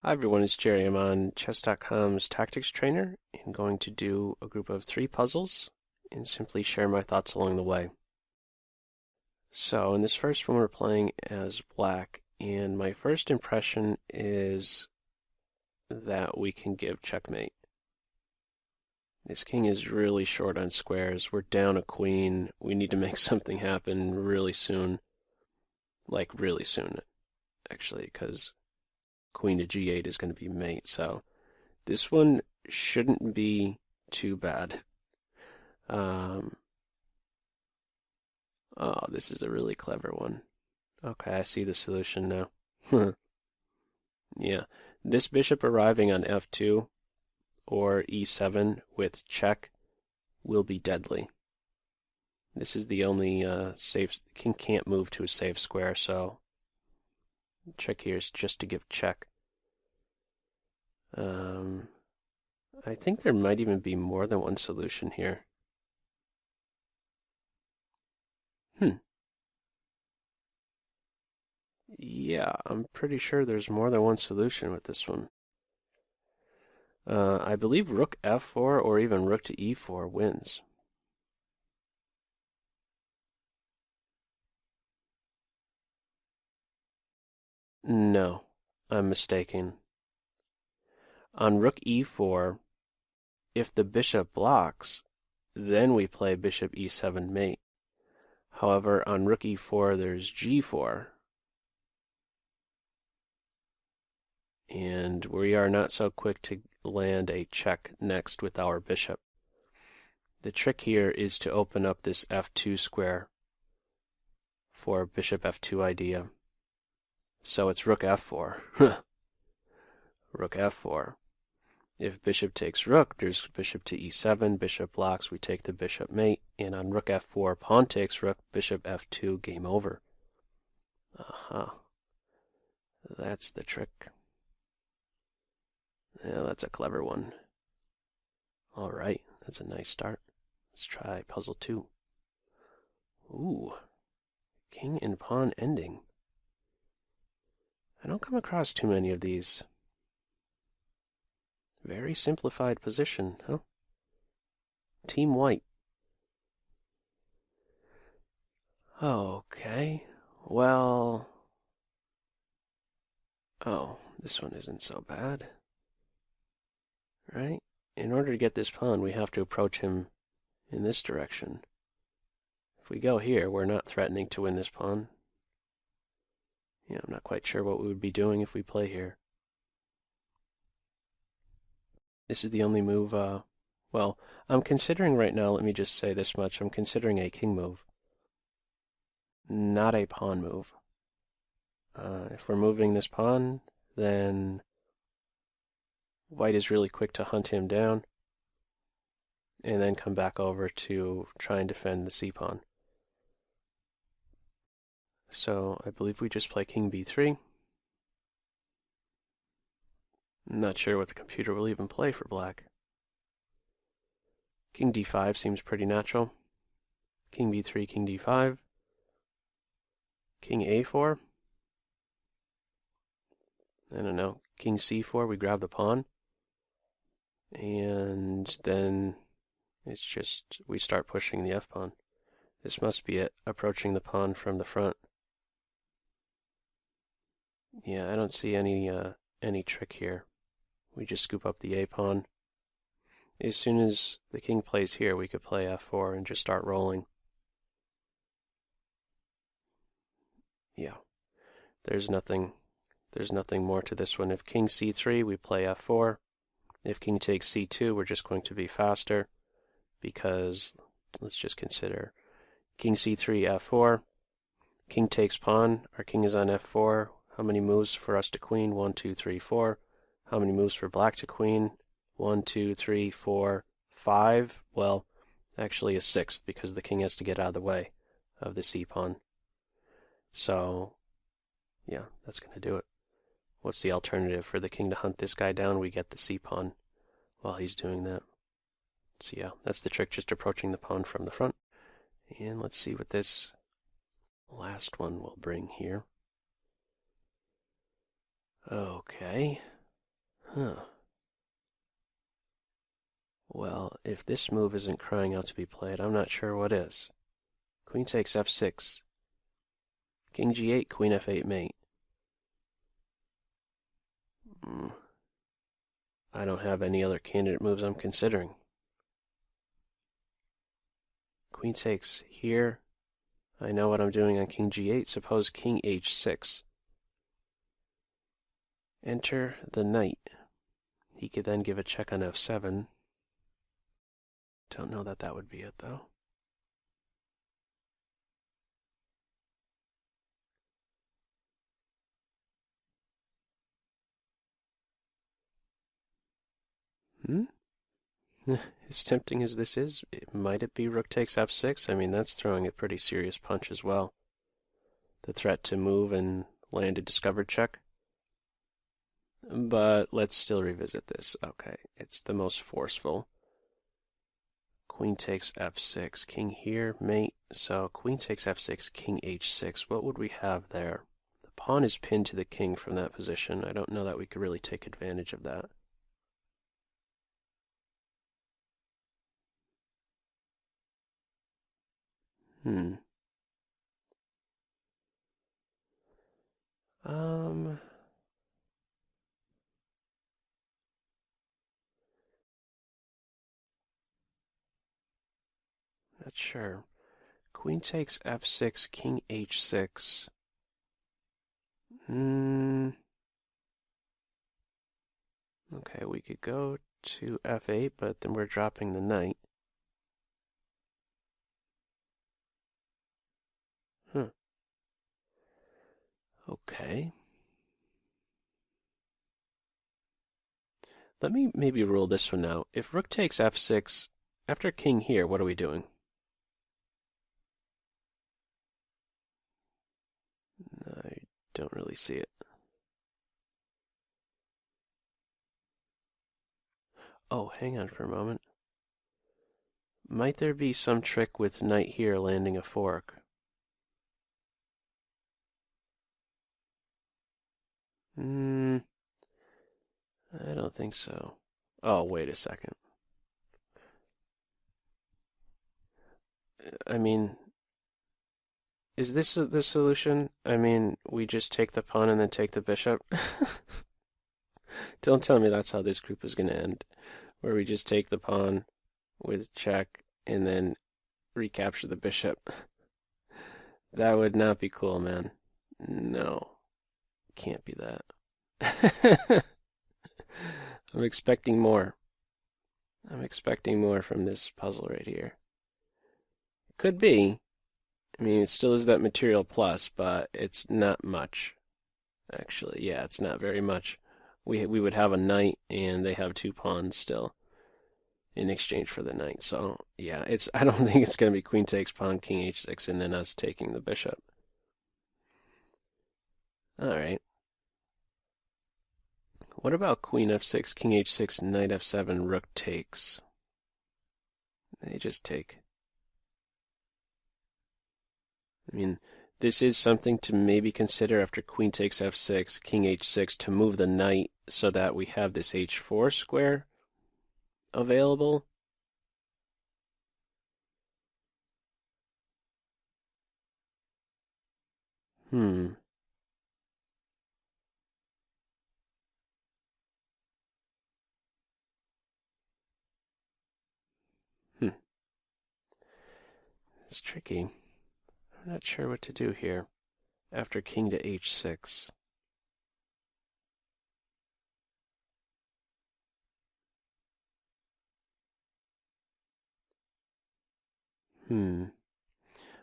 Hi everyone, it's Jerry. I'm on chess.com's tactics trainer and going to do a group of 3 puzzles and simply share my thoughts along the way. So in this first one we're playing as black, and my first impression is that we can give checkmate. This king is really short on squares. We're down a queen. We need to make something happen really soon. Like really soon, actually, because queen to g8 is going to be mate, so this one shouldn't be too bad. Oh, this is a really clever one. Okay, I see the solution now. Yeah, this bishop arriving on f2 or e7 with check will be deadly. This is the only safe. King can't move to a safe square, so the trick here is just to give check. I think there might even be more than one solution here. Yeah, I'm pretty sure there's more than one solution with this one. I believe rook f4 or even rook to e4 wins. No, I'm mistaken. On rook e4, if the bishop blocks, then we play bishop e7 mate. However, on rook e4, there's g4. And we are not so quick to land a check next with our bishop. The trick here is to open up this f2 square for bishop f2 idea. So it's rook f4. Rook f4. If bishop takes rook, there's bishop to e7, bishop blocks, we take the bishop mate, and on rook f4, pawn takes rook, bishop f2, game over. Aha. That's the trick. Yeah, that's a clever one. All right, that's a nice start. Let's try puzzle 2. Ooh, king and pawn ending. I don't come across too many of these. Very simplified position, huh? Team white. Okay, well... Oh, this one isn't so bad. Right? In order to get this pawn, we have to approach him in this direction. If we go here, we're not threatening to win this pawn. Yeah, I'm not quite sure what we would be doing if we play here. This is the only move, well, I'm considering right now, let me just say this much, I'm considering a king move, not a pawn move. If we're moving this pawn, then white is really quick to hunt him down, and then come back over to try and defend the c-pawn. So I believe we just play king b3. I'm not sure what the computer will even play for black. King d5 seems pretty natural. King b3, king d5. King a4. I don't know. King c4, we grab the pawn. And then it's just, we start pushing the f-pawn. This must be it, approaching the pawn from the front. Yeah, I don't see any trick here. We just scoop up the a-pawn. As soon as the king plays here, we could play f4 and just start rolling. Yeah, there's nothing more to this one. If king c3, we play f4. If king takes c2, we're just going to be faster because, let's just consider, king c3, f4, king takes pawn, our king is on f4. How many moves for us to queen? 1, 2, 3, 4. How many moves for black to queen? 1, 2, 3, 4, 5. Well, actually a sixth because the king has to get out of the way of the c-pawn. So, yeah, that's going to do it. What's the alternative? For the king to hunt this guy down, we get the c-pawn while he's doing that. So yeah, that's the trick, just approaching the pawn from the front. And let's see what this last one will bring here. Okay. Huh. Well, if this move isn't crying out to be played, I'm not sure what is. Queen takes f6. King g8, queen f8 mate. Hmm. I don't have any other candidate moves I'm considering. Queen takes here. I know what I'm doing on king g8. Suppose king h6. Enter the knight. He could then give a check on f7. Don't know that that would be it, though. Hmm? As tempting as this is, might it be rook takes f6? I mean, that's throwing a pretty serious punch as well. The threat to move and land a discovered check. But let's still revisit this. Okay, it's the most forceful. Queen takes f6, king here, mate. So queen takes f6, king h6. What would we have there? The pawn is pinned to the king from that position. I don't know that we could really take advantage of that. Hmm. Um, not sure. Queen takes f6, king h6. Hmm. Okay, we could go to f8, but then we're dropping the knight. Huh. Okay. Let me maybe rule this one out. If rook takes f6, after king here, what are we doing? I don't really see it. Oh, hang on for a moment. Might there be some trick with knight here landing a fork? Hmm, I don't think so. Oh, wait a second. I mean, is this the solution? I mean, we just take the pawn and then take the bishop? Don't tell me that's how this group is going to end, where we just take the pawn with check and then recapture the bishop. That would not be cool, man. No, can't be that. I'm expecting more. I'm expecting more from this puzzle right here. Could be. I mean, it still is that material plus, but it's not much. Actually, yeah, it's not very much. We would have a knight, and they have two pawns still in exchange for the knight. So yeah, it's. I don't think it's going to be queen takes pawn, king h6, and then us taking the bishop. All right. What about queen f6, king h6, knight f7, rook takes? They just take. I mean, this is something to maybe consider after queen takes f6, king h6 to move the knight so that we have this h4 square available. Hmm. Hmm. It's tricky. I'm not sure what to do here after king to h6. Hmm.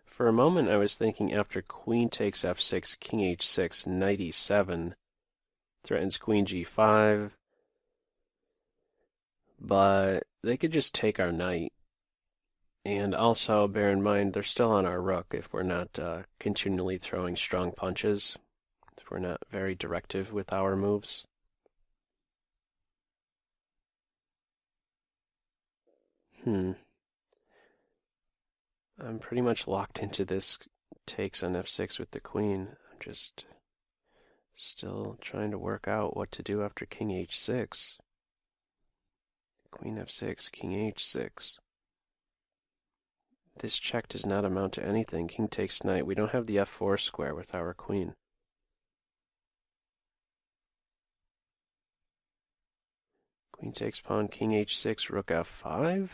For a moment, I was thinking after queen takes f6, king h6, knight e7 threatens queen g5, but they could just take our knight. And also bear in mind they're still on our rook if we're not continually throwing strong punches, if we're not very directive with our moves. Hmm. I'm pretty much locked into this takes on f6 with the queen. I'm just Still trying to work out what to do after king h6. Queen f6, king h6. This check does not amount to anything. King takes knight. We don't have the f4 square with our queen. Queen takes pawn, king h6, rook f5?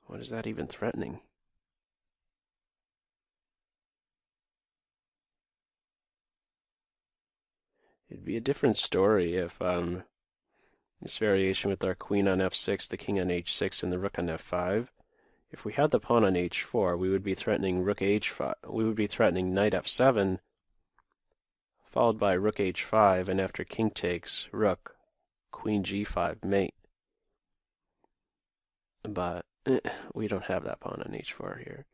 What is that even threatening? It'd be a different story if this variation with our queen on f6, the king on h6, and the rook on f5. If we had the pawn on h4, we would be threatening rook h5. We would be threatening knight f7, followed by rook h5, and after king takes, rook, queen g5, mate. But we don't have that pawn on h4 here.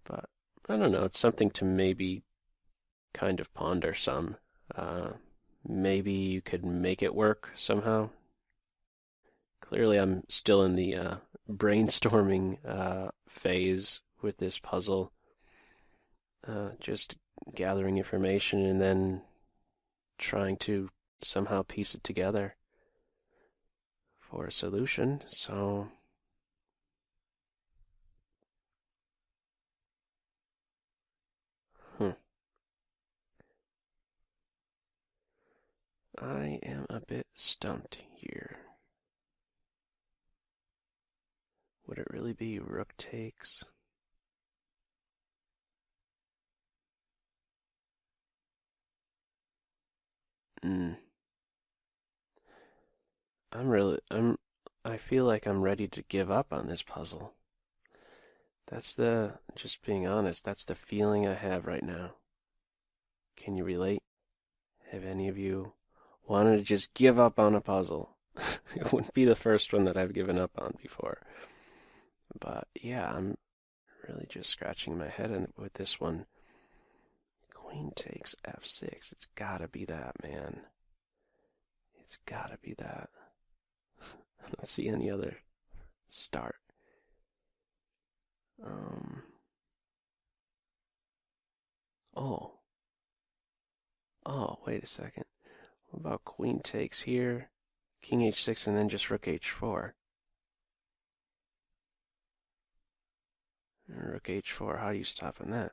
But I don't know, it's something to maybe kind of ponder some. Maybe you could make it work somehow. Clearly I'm still in the brainstorming phase with this puzzle. Just gathering information and then trying to somehow piece it together for a solution. So I am a bit stumped here. Would it really be rook takes? I feel like I'm ready to give up on this puzzle. Just being honest, that's the feeling I have right now. Can you relate? Have any of you wanted to just give up on a puzzle? It wouldn't be the first one that I've given up on before. But yeah, I'm really just scratching my head with this one. Queen takes f6. It's gotta be that, man. It's gotta be that. I don't see any other start. Oh, wait a second. What about queen takes here, king h6, and then just rook h4? Rook h4, how are you stopping that?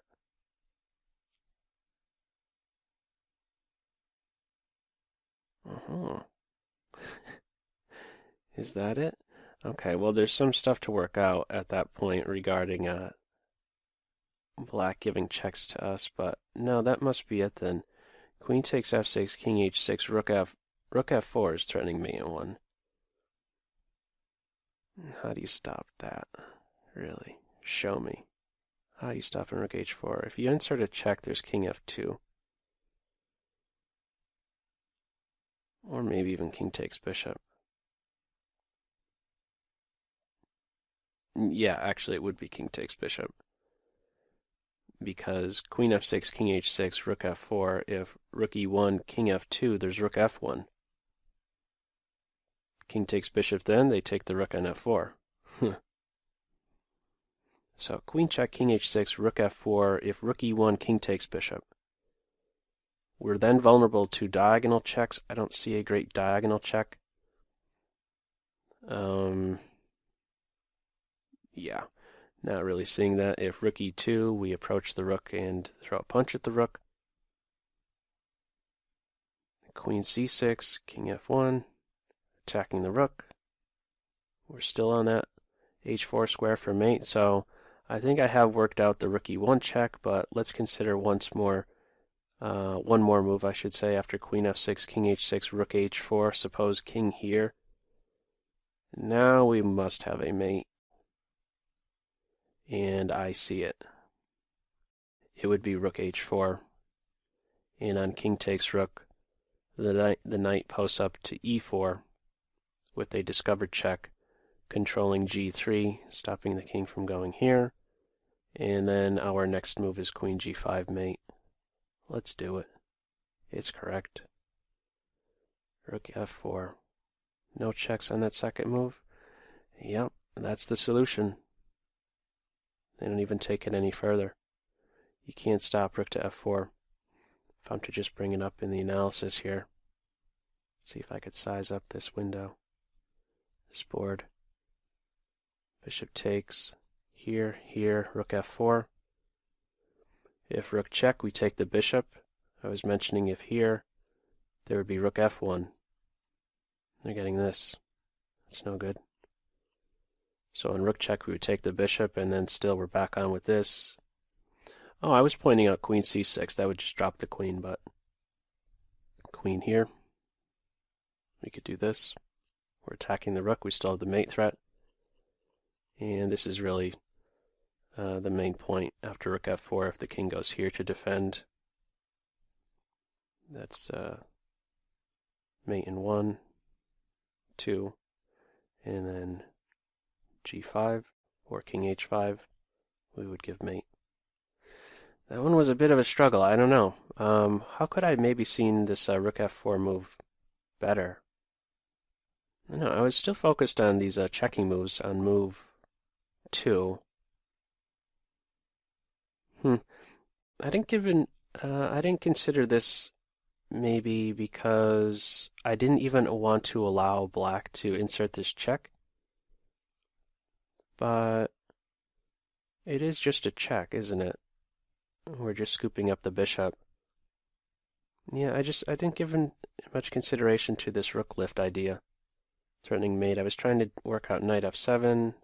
Is that it? Okay, well, there's some stuff to work out at that point regarding black giving checks to us, but no, that must be it then. Queen takes f6, king h6, rook f4 is threatening mate in one. How do you stop that? Really? Show me. How do you stop in rook h4? If you insert a check, there's king f2. Or maybe even king takes bishop. Yeah, actually it would be king takes bishop. Because queen f6, king h6, rook f4, if rook e1, king f2, there's rook f1. King takes bishop then, they take the rook on f4. So queen check, king h6, rook f4, if rook e1, king takes bishop. We're then vulnerable to diagonal checks. I don't see a great diagonal check. Yeah, not really seeing that. If rook e2, we approach the rook and throw a punch at the rook. Queen c6, king f1, attacking the rook. We're still on that h4 square for mate, so I think I have worked out the rook e1 check, but let's consider once more, one more move, I should say, after queen f6, king h6, rook h4, suppose king here. Now we must have a mate. And I see it. It would be rook h4. And on king takes rook, the knight posts up to e4 with a discovered check, controlling g3, stopping the king from going here. And then our next move is queen g5 mate. Let's do it. It's correct. Rook f4. No checks on that second move. Yep, that's the solution. They don't even take it any further. You can't stop rook to f4. If I'm to just bring it up in the analysis here, see if I could size up this window, this board. Bishop takes here, here, rook f4. If rook check, we take the bishop. I was mentioning if here, there would be rook f1. They're getting this. That's no good. So on rook check, we would take the bishop, and then still we're back on with this. Oh, I was pointing out queen c6. That would just drop the queen, but queen here. We could do this. We're attacking the rook. We still have the mate threat. And this is really the main point after rook f4. If the king goes here to defend, that's mate in 1, 2, and then g5 or king h5, we would give mate. That one was a bit of a struggle. I don't know. How could I have maybe seen this rook f4 move better? I don't know. I was still focused on these checking moves on move 2. I didn't consider this maybe because I didn't even want to allow black to insert this check. But it is just a check, isn't it? We're just scooping up the bishop. Yeah, I didn't give much consideration to this rook lift idea. Threatening mate. I was trying to work out knight f7,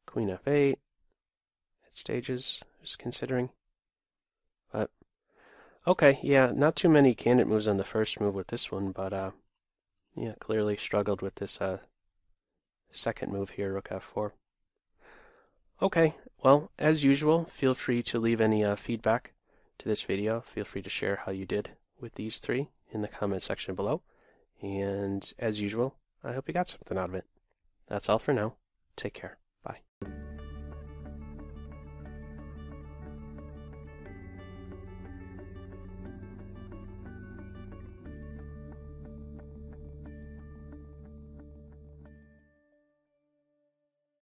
queen f8, at stages, I was considering. But, okay, yeah, not too many candidate moves on the first move with this one, but, yeah, clearly struggled with this second move here, rook f4. Okay, well, as usual, feel free to leave any feedback to this video. Feel free to share how you did with these three in the comment section below. And as usual, I hope you got something out of it. That's all for now. Take care.